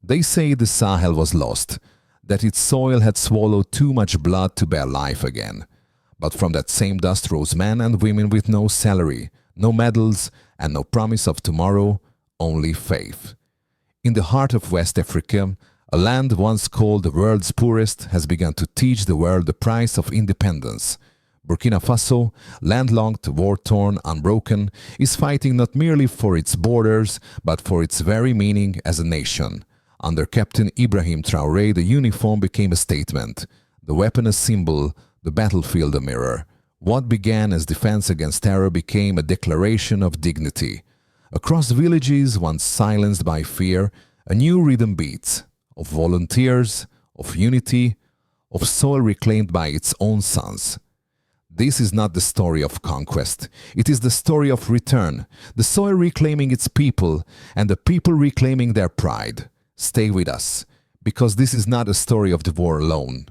They say the Sahel was lost, that its soil had swallowed too much blood to bear life again. But from that same dust rose men and women with no salary, no medals, and no promise of tomorrow, only faith. In the heart of West Africa, a land once called the world's poorest has begun to teach the world the price of independence. Burkina Faso, landlocked, war-torn, unbroken, is fighting not merely for its borders, but for its very meaning as a nation. Under Captain Ibrahim Traoré, the uniform became a statement, the weapon a symbol, the battlefield a mirror. What began as defense against terror became a declaration of dignity. Across villages once silenced by fear, a new rhythm beats, of volunteers, of unity, of soil reclaimed by its own sons. This is not the story of conquest. It is the story of return, the soil reclaiming its people, and the people reclaiming their pride. Stay with us, because this is not a story of the war alone.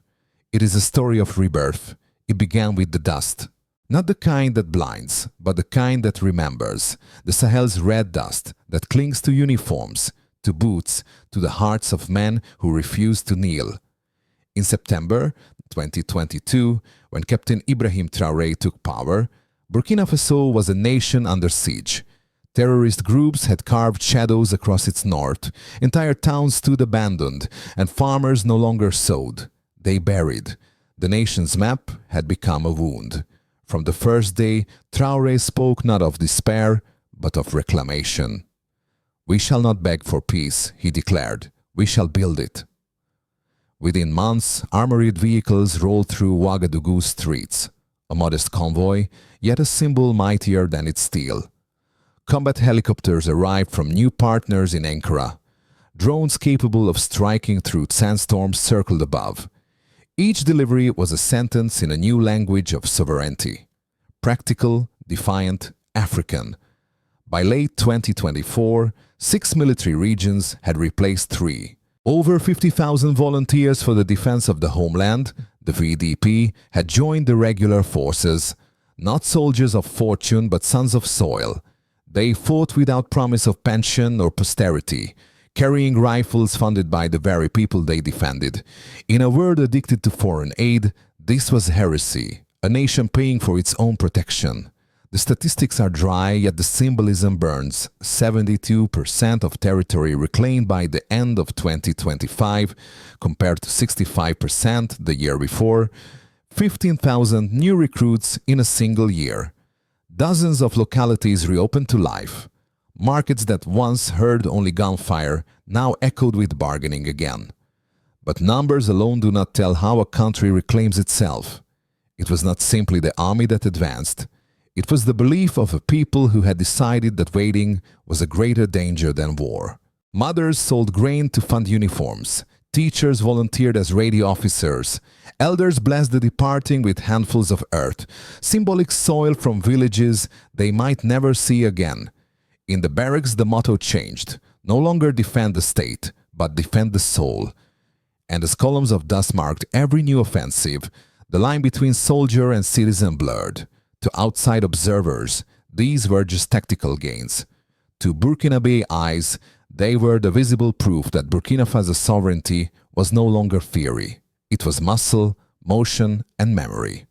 It is a story of rebirth. It began with the dust. Not the kind that blinds, but the kind that remembers. The Sahel's red dust that clings to uniforms, to boots, to the hearts of men who refuse to kneel. In September 2022, when Captain Ibrahim Traoré took power, Burkina Faso was a nation under siege. Terrorist groups had carved shadows across its north. Entire towns stood abandoned, and farmers no longer sowed. They buried. The nation's map had become a wound. From the first day, Traoré spoke not of despair, but of reclamation. "We shall not beg for peace," he declared. "We shall build it." Within months, armored vehicles rolled through Ouagadougou's streets. A modest convoy, yet a symbol mightier than its steel. Combat helicopters arrived from new partners in Ankara. Drones capable of striking through sandstorms circled above. Each delivery was a sentence in a new language of sovereignty. Practical, defiant, African. By late 2024, 6 military regions had replaced 3. Over 50,000 volunteers for the defense of the homeland, the VDP, had joined the regular forces. Not soldiers of fortune, but sons of soil. They fought without promise of pension or posterity, carrying rifles funded by the very people they defended. In a world addicted to foreign aid, this was heresy, a nation paying for its own protection. The statistics are dry, yet the symbolism burns. 72% of territory reclaimed by the end of 2025, compared to 65% the year before. 15,000 new recruits in a single year. Dozens of localities reopened to life. Markets that once heard only gunfire now echoed with bargaining again. But numbers alone do not tell how a country reclaims itself. It was not simply the army that advanced. It was the belief of a people who had decided that waiting was a greater danger than war. Mothers sold grain to fund uniforms. Teachers volunteered as radio officers. Elders blessed the departing with handfuls of earth, symbolic soil from villages they might never see again. In the barracks, the motto changed. No longer defend the state, but defend the soul. And as columns of dust marked every new offensive, the line between soldier and citizen blurred. To outside observers, these were just tactical gains. To Burkinabe eyes, they were the visible proof that Burkina Faso's sovereignty was no longer theory. It was muscle, motion, and memory.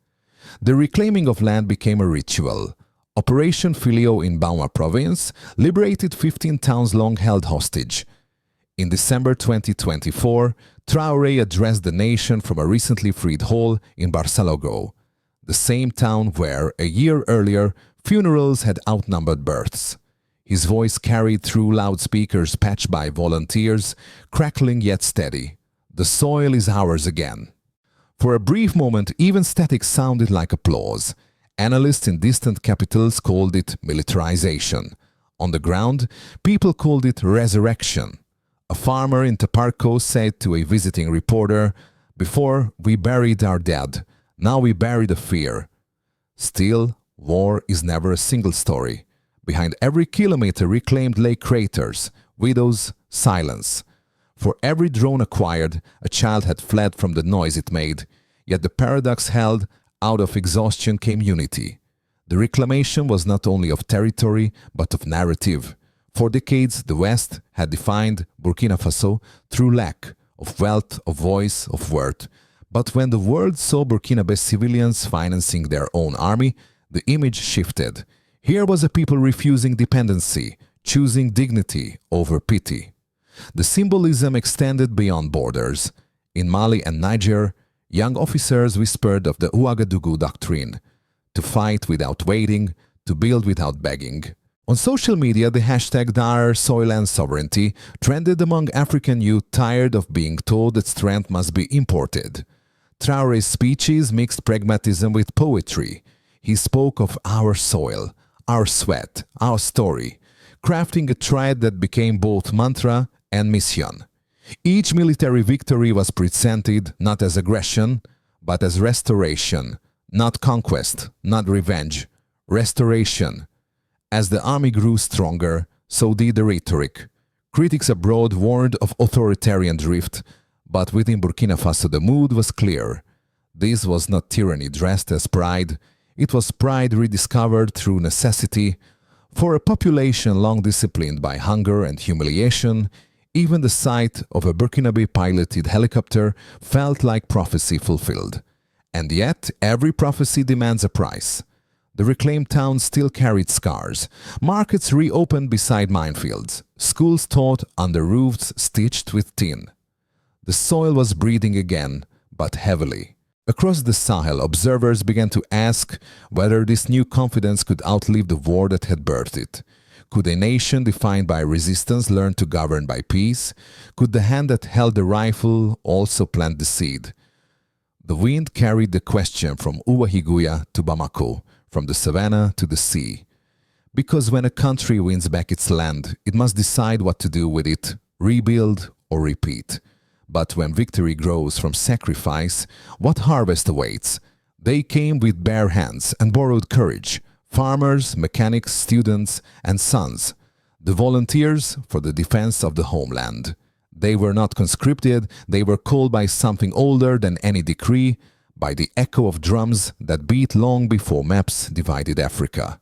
The reclaiming of land became a ritual. Operation Filio in Bauma province liberated 15 towns long held hostage. In December 2024, Traoré addressed the nation from a recently freed hall in Barcelogo, the same town where, a year earlier, funerals had outnumbered births. His voice carried through loudspeakers patched by volunteers, crackling yet steady. The soil is ours again. For a brief moment, even static sounded like applause. Analysts in distant capitals called it militarization. On the ground, people called it resurrection. A farmer in Taparco said to a visiting reporter, "Before, we buried our dead. Now we bury the fear." Still, war is never a single story. Behind every kilometer reclaimed lay craters, widows, silence. For every drone acquired, a child had fled from the noise it made. Yet the paradox held, out of exhaustion came unity. The reclamation was not only of territory, but of narrative. For decades, the West had defined Burkina Faso through lack of wealth, of voice, of worth. But when the world saw Burkinabe civilians financing their own army, the image shifted. Here was a people refusing dependency, choosing dignity over pity. The symbolism extended beyond borders. In Mali and Niger, young officers whispered of the Ouagadougou doctrine, to fight without waiting, to build without begging. On social media, the hashtag Dar Soil and Sovereignty trended among African youth tired of being told that strength must be imported. Traoré's speeches mixed pragmatism with poetry. He spoke of our soil, our sweat, our story, crafting a triad that became both mantra and mission. Each military victory was presented not as aggression, but as restoration, not conquest, not revenge, restoration. As the army grew stronger, so did the rhetoric. Critics abroad warned of authoritarian drift, but within Burkina Faso the mood was clear. This was not tyranny dressed as pride, it was pride rediscovered through necessity. For a population long disciplined by hunger and humiliation, even the sight of a Burkinabe piloted helicopter felt like prophecy fulfilled. And yet, every prophecy demands a price. The reclaimed town still carried scars. Markets reopened beside minefields. Schools taught under roofs stitched with tin. The soil was breathing again, but heavily. Across the Sahel, observers began to ask whether this new confidence could outlive the war that had birthed it. Could a nation defined by resistance learn to govern by peace? Could the hand that held the rifle also plant the seed? The wind carried the question from Ouahigouya to Bamako, from the savannah to the sea. Because when a country wins back its land, it must decide what to do with it, rebuild or repeat. But when victory grows from sacrifice, what harvest awaits? They came with bare hands and borrowed courage. Farmers, mechanics, students, and sons. The volunteers for the defense of the homeland. They were not conscripted, they were called by something older than any decree, by the echo of drums that beat long before maps divided Africa.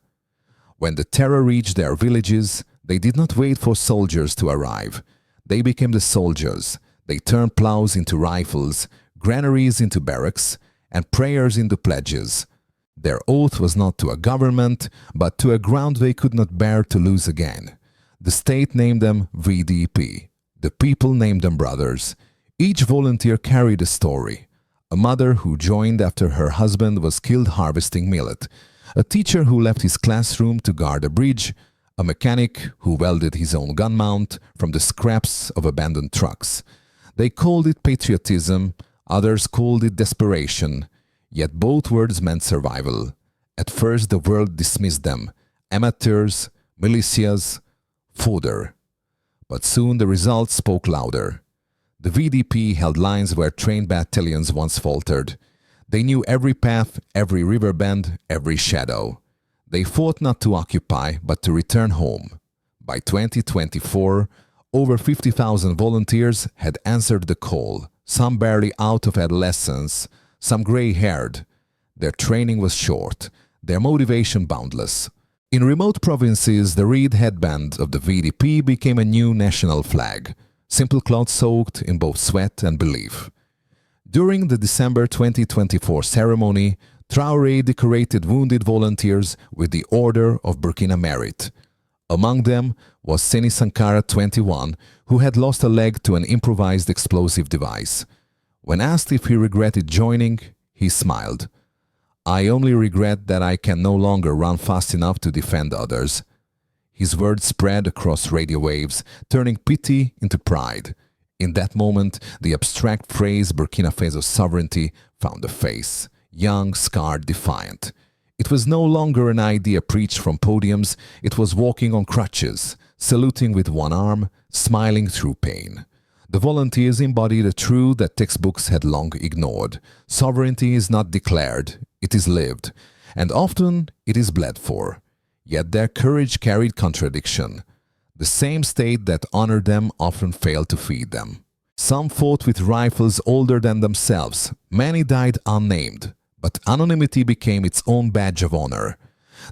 When the terror reached their villages, they did not wait for soldiers to arrive. They became the soldiers. They turned plows into rifles, granaries into barracks, and prayers into pledges. Their oath was not to a government, but to a ground they could not bear to lose again. The state named them VDP. The people named them brothers. Each volunteer carried a story. A mother who joined after her husband was killed harvesting millet. A teacher who left his classroom to guard a bridge. A mechanic who welded his own gun mount from the scraps of abandoned trucks. They called it patriotism, others called it desperation. Yet both words meant survival. At first the world dismissed them. Amateurs, militias, fodder. But soon the results spoke louder. The VDP held lines where trained battalions once faltered. They knew every path, every river bend, every shadow. They fought not to occupy, but to return home. By 2024, over 50,000 volunteers had answered the call, some barely out of adolescence, some gray-haired. Their training was short, their motivation boundless. In remote provinces, the reed headband of the VDP became a new national flag, simple cloth soaked in both sweat and belief. During the December 2024 ceremony, Traoré decorated wounded volunteers with the Order of Burkina Merit. Among them was Seni Sankara, 21, who had lost a leg to an improvised explosive device. When asked if he regretted joining, he smiled. "I only regret that I can no longer run fast enough to defend others." His words spread across radio waves, turning pity into pride. In that moment, the abstract phrase Burkina Faso's sovereignty found a face, young, scarred, defiant. It was no longer an idea preached from podiums, it was walking on crutches, saluting with one arm, smiling through pain. The volunteers embodied a truth that textbooks had long ignored. Sovereignty is not declared, it is lived, and often it is bled for. Yet their courage carried contradiction. The same state that honored them often failed to feed them. Some fought with rifles older than themselves. Many died unnamed, but anonymity became its own badge of honor.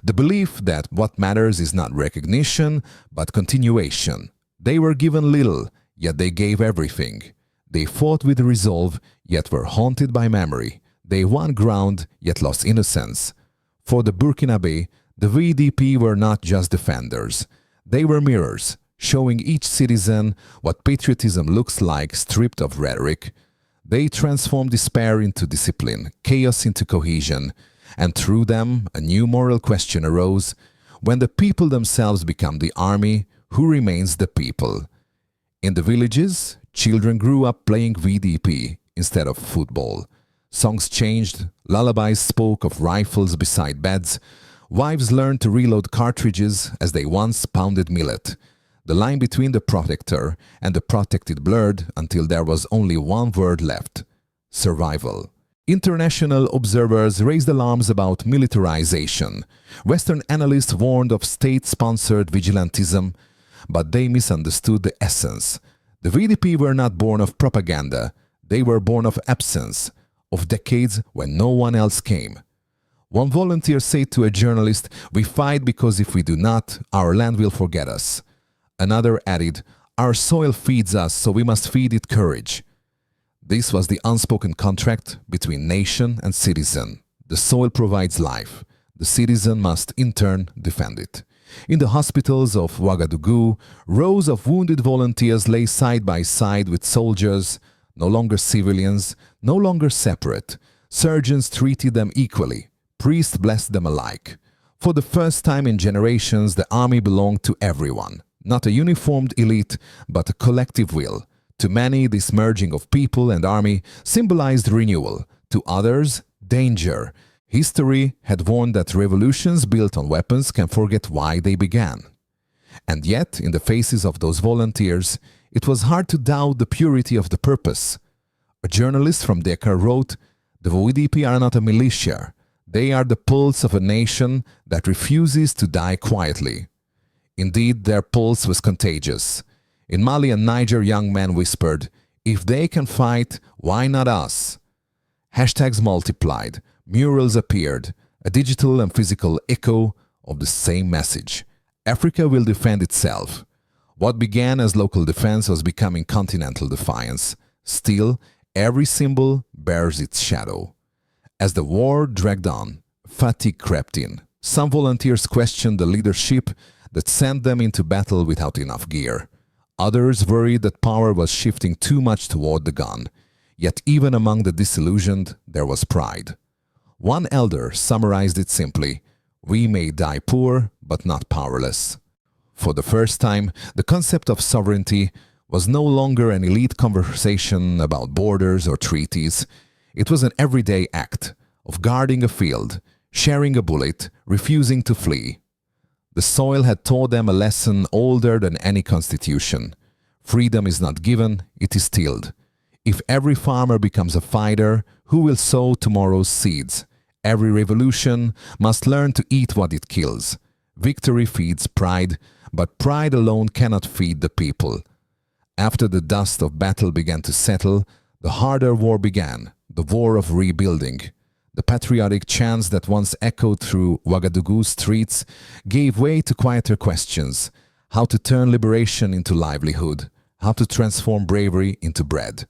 The belief that what matters is not recognition, but continuation. They were given little, yet they gave everything. They fought with resolve, yet were haunted by memory. They won ground, yet lost innocence. For the Burkinabe, the VDP were not just defenders. They were mirrors, showing each citizen what patriotism looks like stripped of rhetoric. They transformed despair into discipline, chaos into cohesion, and through them a new moral question arose: when the people themselves become the army, who remains the people? In the villages, children grew up playing VDP instead of football. Songs changed, lullabies spoke of rifles beside beds, wives learned to reload cartridges as they once pounded millet. The line between the protector and the protected blurred until there was only one word left: survival. International observers raised alarms about militarization. Western analysts warned of state-sponsored vigilantism, but they misunderstood the essence. The VDP were not born of propaganda. They were born of absence, of decades when no one else came. One volunteer said to a journalist, "We fight because if we do not, our land will forget us." Another added, "Our soil feeds us, so we must feed it courage." This was the unspoken contract between nation and citizen. The soil provides life. The citizen must in turn defend it. In the hospitals of Ouagadougou, rows of wounded volunteers lay side by side with soldiers, no longer civilians, no longer separate. Surgeons treated them equally. Priests blessed them alike. For the first time in generations, the army belonged to everyone. Not a uniformed elite, but a collective will. To many, this merging of people and army symbolized renewal. To others, danger. History had warned that revolutions built on weapons can forget why they began. And yet, in the faces of those volunteers, it was hard to doubt the purity of the purpose. A journalist from Dakar wrote, "The VDP are not a militia. They are the pulse of a nation that refuses to die quietly." Indeed, their pulse was contagious. In Mali and Niger, young men whispered, "If they can fight, why not us?" Hashtags multiplied, murals appeared, a digital and physical echo of the same message. Africa will defend itself. What began as local defense was becoming continental defiance. Still, every symbol bears its shadow. As the war dragged on, fatigue crept in. Some volunteers questioned the leadership that sent them into battle without enough gear. Others worried that power was shifting too much toward the gun. Yet even among the disillusioned, there was pride. One elder summarized it simply: "We may die poor, but not powerless." For the first time, the concept of sovereignty was no longer an elite conversation about borders or treaties. It was an everyday act of guarding a field, sharing a bullet, refusing to flee. The soil had taught them a lesson older than any constitution. Freedom is not given, it is tilled. If every farmer becomes a fighter, who will sow tomorrow's seeds? Every revolution must learn to eat what it kills. Victory feeds pride, but pride alone cannot feed the people. After the dust of battle began to settle, the harder war began, the war of rebuilding. The patriotic chants that once echoed through Ouagadougou's streets gave way to quieter questions: how to turn liberation into livelihood, how to transform bravery into bread.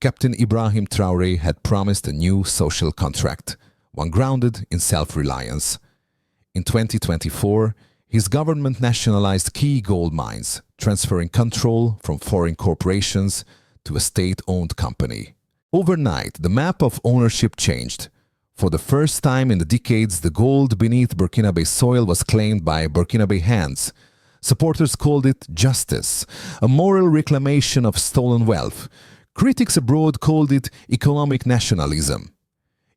Captain Ibrahim Traoré had promised a new social contract, one grounded in self-reliance. In 2024, his government nationalized key gold mines, transferring control from foreign corporations to a state-owned company. Overnight, the map of ownership changed. For the first time in the decades, the gold beneath Burkinabe soil was claimed by Burkinabe hands. Supporters called it justice, a moral reclamation of stolen wealth. Critics abroad called it economic nationalism.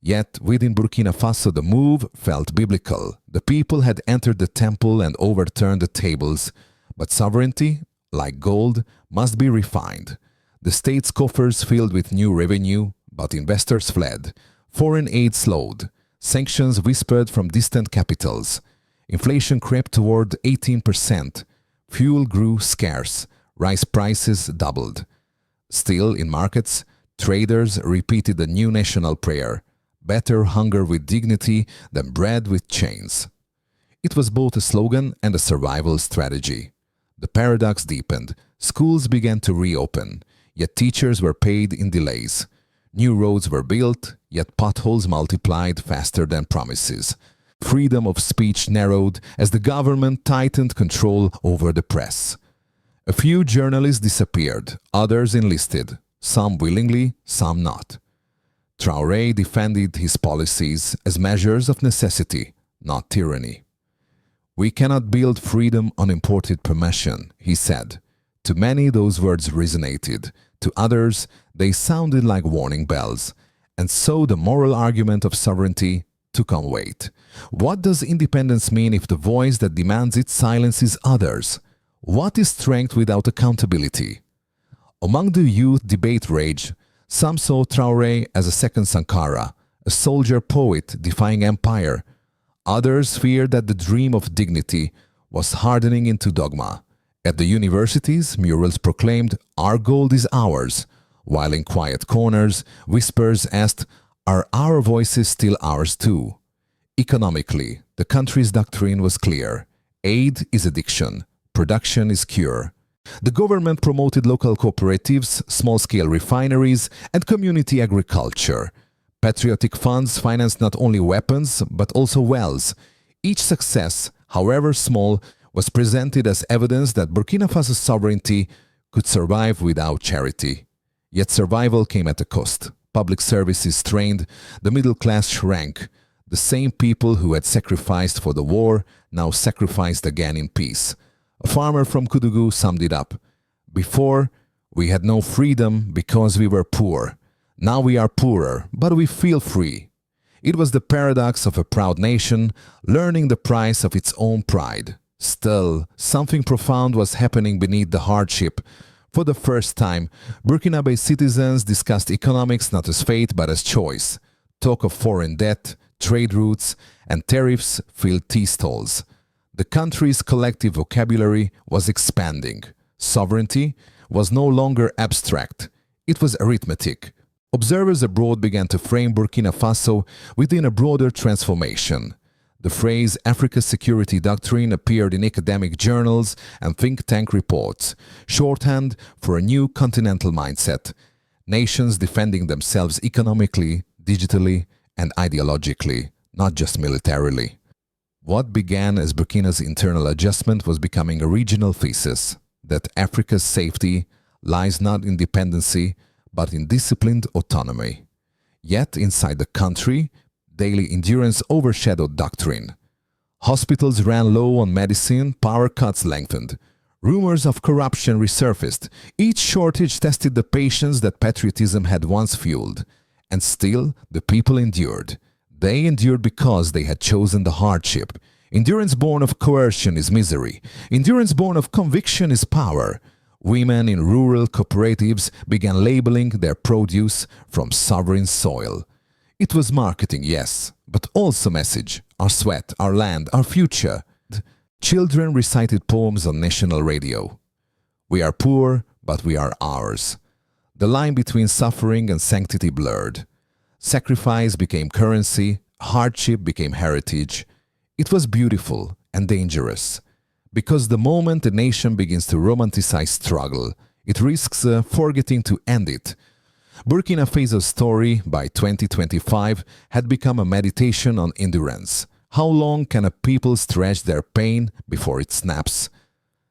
Yet, within Burkina Faso, the move felt biblical. The people had entered the temple and overturned the tables. But sovereignty, like gold, must be refined. The state's coffers filled with new revenue, but investors fled. Foreign aid slowed. Sanctions whispered from distant capitals. Inflation crept toward 18%. Fuel grew scarce. Rice prices doubled. Still, in markets, traders repeated the new national prayer: better hunger with dignity than bread with chains. It was both a slogan and a survival strategy. The paradox deepened. Schools began to reopen, yet teachers were paid in delays. New roads were built, yet potholes multiplied faster than promises. Freedom of speech narrowed as the government tightened control over the press. A few journalists disappeared, others enlisted, some willingly, some not. Traoré defended his policies as measures of necessity, not tyranny. "We cannot build freedom on imported permission," he said. To many those words resonated. To others, they sounded like warning bells. And so the moral argument of sovereignty took on weight. What does independence mean if the voice that demands it silences others? What is strength without accountability? Among the youth debate rage, some saw Traoré as a second Sankara, a soldier poet defying empire. Others feared that the dream of dignity was hardening into dogma. At the universities, murals proclaimed, "Our gold is ours," while in quiet corners, whispers asked, "Are our voices still ours too?" Economically, the country's doctrine was clear. Aid is addiction, production is cure. The government promoted local cooperatives, small-scale refineries, and community agriculture. Patriotic funds financed not only weapons, but also wells. Each success, however small, was presented as evidence that Burkina Faso's sovereignty could survive without charity. Yet survival came at a cost. Public services strained, the middle class shrank. The same people who had sacrificed for the war now sacrificed again in peace. A farmer from Koudougou summed it up. "Before, we had no freedom because we were poor. Now we are poorer, but we feel free." It was the paradox of a proud nation learning the price of its own pride. Still, something profound was happening beneath the hardship. For the first time, Burkinabe citizens discussed economics not as fate but as choice. Talk of foreign debt, trade routes, and tariffs filled tea stalls. The country's collective vocabulary was expanding. Sovereignty was no longer abstract. It was arithmetic. Observers abroad began to frame Burkina Faso within a broader transformation. The phrase Africa's security doctrine appeared in academic journals and think tank reports, shorthand for a new continental mindset. Nations defending themselves economically, digitally, and ideologically, not just militarily. What began as Burkina's internal adjustment was becoming a regional thesis, that Africa's safety lies not in dependency, but in disciplined autonomy. Yet inside the country, daily endurance overshadowed doctrine. Hospitals ran low on medicine, power cuts lengthened. Rumors of corruption resurfaced. Each shortage tested the patience that patriotism had once fueled. And still, the people endured. They endured because they had chosen the hardship. Endurance born of coercion is misery. Endurance born of conviction is power. Women in rural cooperatives began labeling their produce from sovereign soil. It was marketing, yes, but also message. Our sweat, our land, our future. Children recited poems on national radio. We are poor, but we are ours. The line between suffering and sanctity blurred. Sacrifice became currency, hardship became heritage. It was beautiful and dangerous. Because the moment a nation begins to romanticize struggle, it risks forgetting to end it. Burkina Faso's story, by 2025, had become a meditation on endurance. How long can a people stretch their pain before it snaps?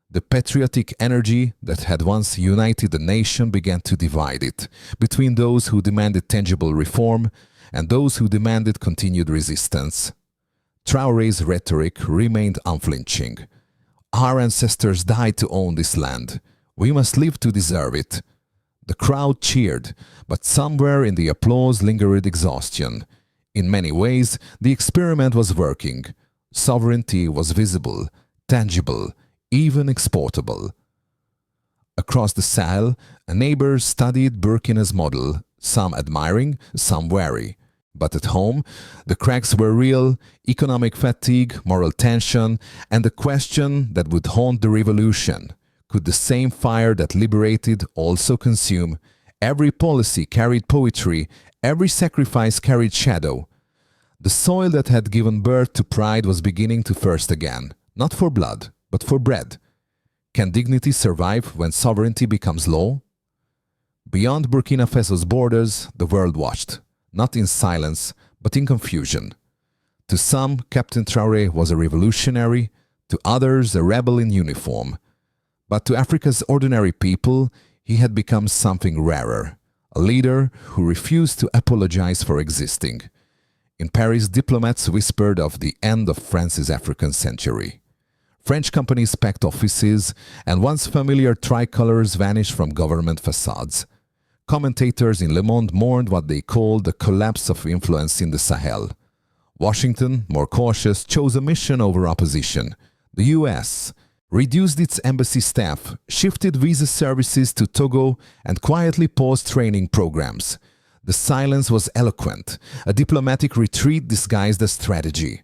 The patriotic energy that had once united the nation began to divide it, between those who demanded tangible reform and those who demanded continued resistance. Traoré's rhetoric remained unflinching. Our ancestors died to own this land. We must live to deserve it. The crowd cheered, but somewhere in the applause lingered exhaustion. In many ways, the experiment was working. Sovereignty was visible, tangible, even exportable. Across the Sahel, neighbors studied Burkina's model, some admiring, some wary. But at home, the cracks were real: economic fatigue, moral tension, and the question that would haunt the revolution. Could the same fire that liberated also consume? Every policy carried poetry, every sacrifice carried shadow. The soil that had given birth to pride was beginning to thirst again, not for blood, but for bread. Can dignity survive when sovereignty becomes law? Beyond Burkina Faso's borders, the world watched, not in silence, but in confusion. To some, Captain Traoré was a revolutionary, to others a rebel in uniform. But to Africa's ordinary people, he had become something rarer, a leader who refused to apologize for existing. In Paris, diplomats whispered of the end of France's African century. French companies packed offices, and once familiar tricolors vanished from government facades. Commentators in Le Monde mourned what they called the collapse of influence in the Sahel. Washington, more cautious, chose omission over opposition. The US reduced its embassy staff, shifted visa services to Togo, and quietly paused training programs. The silence was eloquent, a diplomatic retreat disguised as strategy.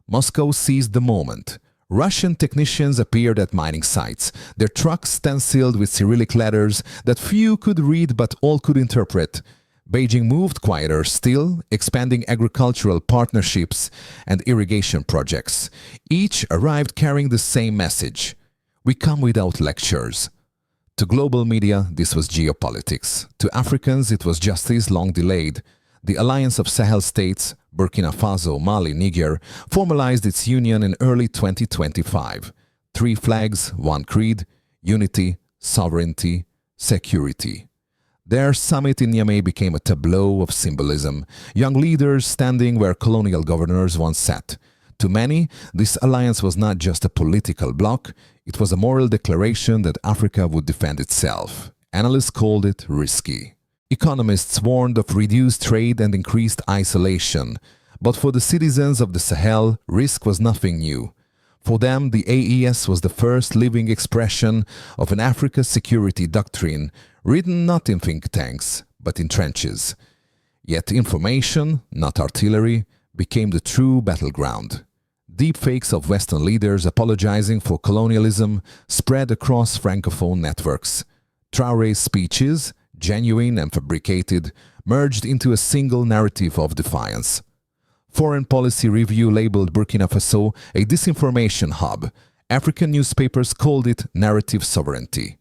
Moscow seized the moment. Russian technicians appeared at mining sites, their trucks stenciled with Cyrillic letters that few could read but all could interpret. Beijing moved quieter still, expanding agricultural partnerships and irrigation projects. Each arrived carrying the same message: we come without lectures. To global media, this was geopolitics. To Africans, it was justice long delayed. The alliance of Sahel states, Burkina Faso, Mali, Niger, formalized its union in early 2025. 3 flags, 1 creed: unity, sovereignty, security. Their summit in Niamey became a tableau of symbolism, young leaders standing where colonial governors once sat. To many, this alliance was not just a political bloc, it was a moral declaration that Africa would defend itself. Analysts called it risky. Economists warned of reduced trade and increased isolation. But for the citizens of the Sahel, risk was nothing new. For them, the AES was the first living expression of an Africa security doctrine, written not in think tanks, but in trenches. Yet information, not artillery, became the true battleground. Deepfakes of Western leaders apologizing for colonialism spread across Francophone networks. Traoré's speeches, genuine and fabricated, merged into a single narrative of defiance. Foreign Policy Review labeled Burkina Faso a disinformation hub. African newspapers called it narrative sovereignty.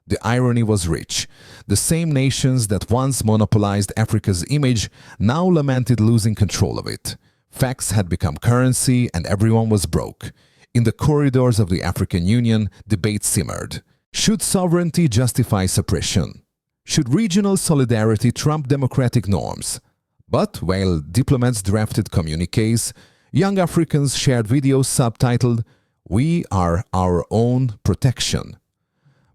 The irony was rich. The same nations that once monopolized Africa's image now lamented losing control of it. Facts had become currency and everyone was broke. In the corridors of the African Union, debate simmered. Should sovereignty justify suppression? Should regional solidarity trump democratic norms? But while diplomats drafted communiques, young Africans shared videos subtitled, "We are our own protection."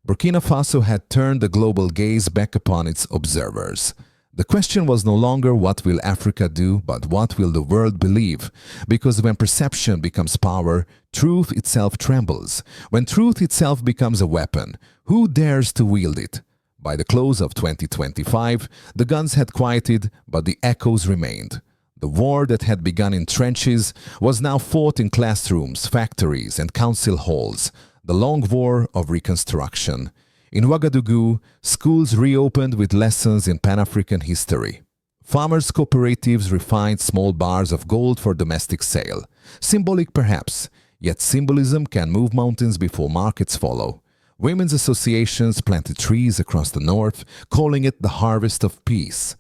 Burkina Faso had turned the global gaze back upon its observers. The question was no longer what will Africa do, but what will the world believe? Because when perception becomes power, truth itself trembles. When truth itself becomes a weapon, who dares to wield it? By the close of 2025, the guns had quieted, but the echoes remained. The war that had begun in trenches was now fought in classrooms, factories, and council halls. The long war of reconstruction. In Ouagadougou, schools reopened with lessons in Pan-African history. Farmers' cooperatives refined small bars of gold for domestic sale. Symbolic perhaps, yet symbolism can move mountains before markets follow. Women's associations planted trees across the north, calling it the harvest of peace.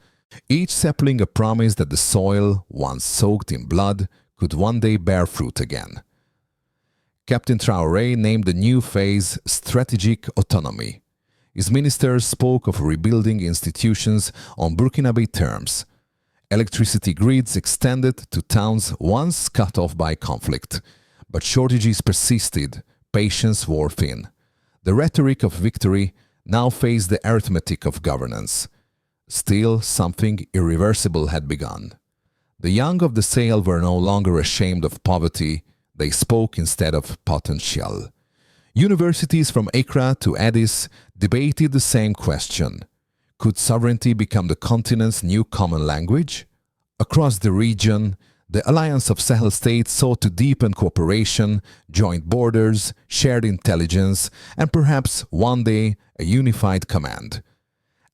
Each sapling a promise that the soil, once soaked in blood, could one day bear fruit again. Captain Traoré named the new phase strategic autonomy. His ministers spoke of rebuilding institutions on Burkinabe terms. Electricity grids extended to towns once cut off by conflict. But shortages persisted, patience wore thin. The rhetoric of victory now faced the arithmetic of governance. Still, something irreversible had begun. The young of the Sahel were no longer ashamed of poverty, they spoke instead of potential. Universities from Accra to Addis debated the same question. Could sovereignty become the continent's new common language? Across the region, the alliance of Sahel states sought to deepen cooperation, joint borders, shared intelligence, and perhaps one day a unified command.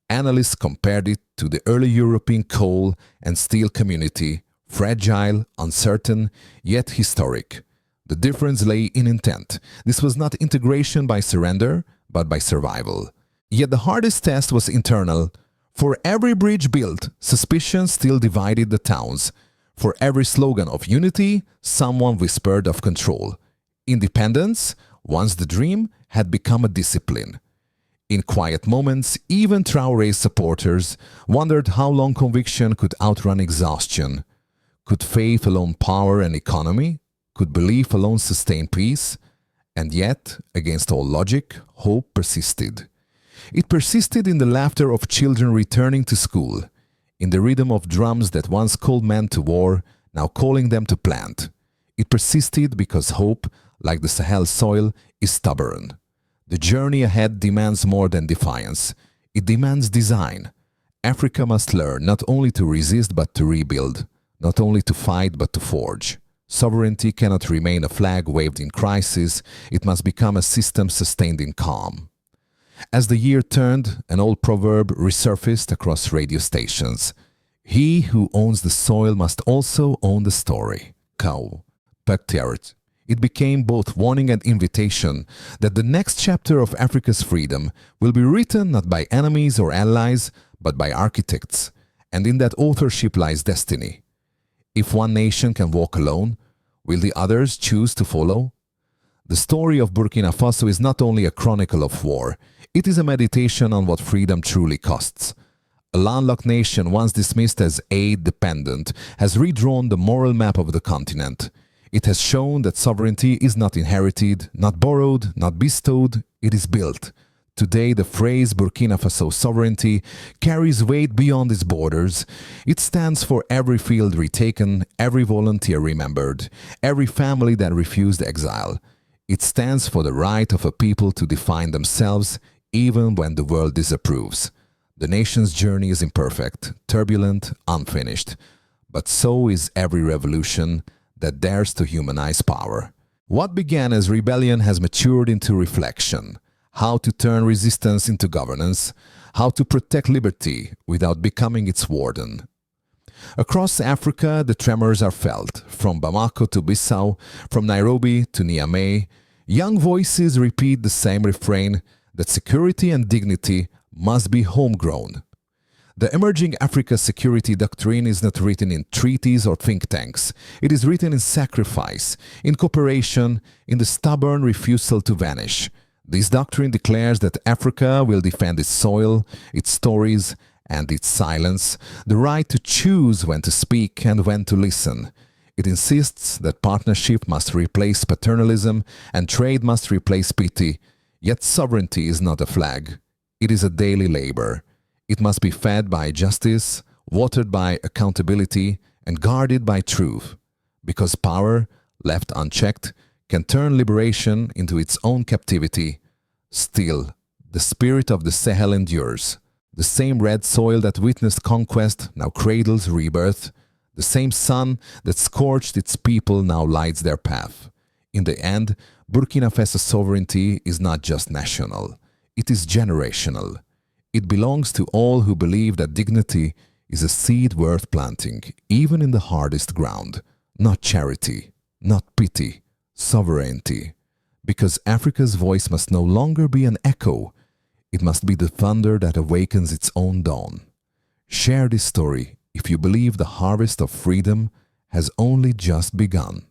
Analysts compared it to the early European coal and steel community, fragile, uncertain, yet historic. The difference lay in intent. This was not integration by surrender, but by survival. Yet the hardest test was internal. For every bridge built, suspicion still divided the towns. For every slogan of unity, someone whispered of control. Independence, once the dream, had become a discipline. In quiet moments, even Traoré's supporters wondered how long conviction could outrun exhaustion. Could faith alone power an economy? Could belief alone sustain peace? And yet, against all logic, hope persisted. It persisted in the laughter of children returning to school, in the rhythm of drums that once called men to war, now calling them to plant. It persisted because hope, like the Sahel soil, is stubborn. The journey ahead demands more than defiance. It demands design. Africa must learn not only to resist but to rebuild, not only to fight but to forge. Sovereignty cannot remain a flag waved in crisis, it must become a system sustained in calm. As the year turned, an old proverb resurfaced across radio stations. He who owns the soil must also own the story. Cow. Pactiart. It became both warning and invitation that the next chapter of Africa's freedom will be written not by enemies or allies, but by architects, and in that authorship lies destiny. If one nation can walk alone, will the others choose to follow? The story of Burkina Faso is not only a chronicle of war, it is a meditation on what freedom truly costs. A landlocked nation once dismissed as aid-dependent has redrawn the moral map of the continent. It has shown that sovereignty is not inherited, not borrowed, not bestowed, it is built. Today, the phrase Burkina Faso sovereignty carries weight beyond its borders. It stands for every field retaken, every volunteer remembered, every family that refused exile. It stands for the right of a people to define themselves, even when the world disapproves. The nation's journey is imperfect, turbulent, unfinished. But so is every revolution that dares to humanize power. What began as rebellion has matured into reflection. How to turn resistance into governance, how to protect liberty without becoming its warden. Across Africa, the tremors are felt, from Bamako to Bissau, from Nairobi to Niamey. Young voices repeat the same refrain that security and dignity must be homegrown. The emerging Africa security doctrine is not written in treaties or think tanks. It is written in sacrifice, in cooperation, in the stubborn refusal to vanish. This doctrine declares that Africa will defend its soil, its stories, and its silence, the right to choose when to speak and when to listen. It insists that partnership must replace paternalism and trade must replace pity. Yet sovereignty is not a flag. It is a daily labor. It must be fed by justice, watered by accountability, and guarded by truth. Because power, left unchecked, can turn liberation into its own captivity. Still, the spirit of the Sahel endures. The same red soil that witnessed conquest now cradles rebirth. The same sun that scorched its people now lights their path. In the end, Burkina Faso sovereignty is not just national. It is generational. It belongs to all who believe that dignity is a seed worth planting, even in the hardest ground. Not charity, not pity, sovereignty. Because Africa's voice must no longer be an echo. It must be the thunder that awakens its own dawn. Share this story if you believe the harvest of freedom has only just begun.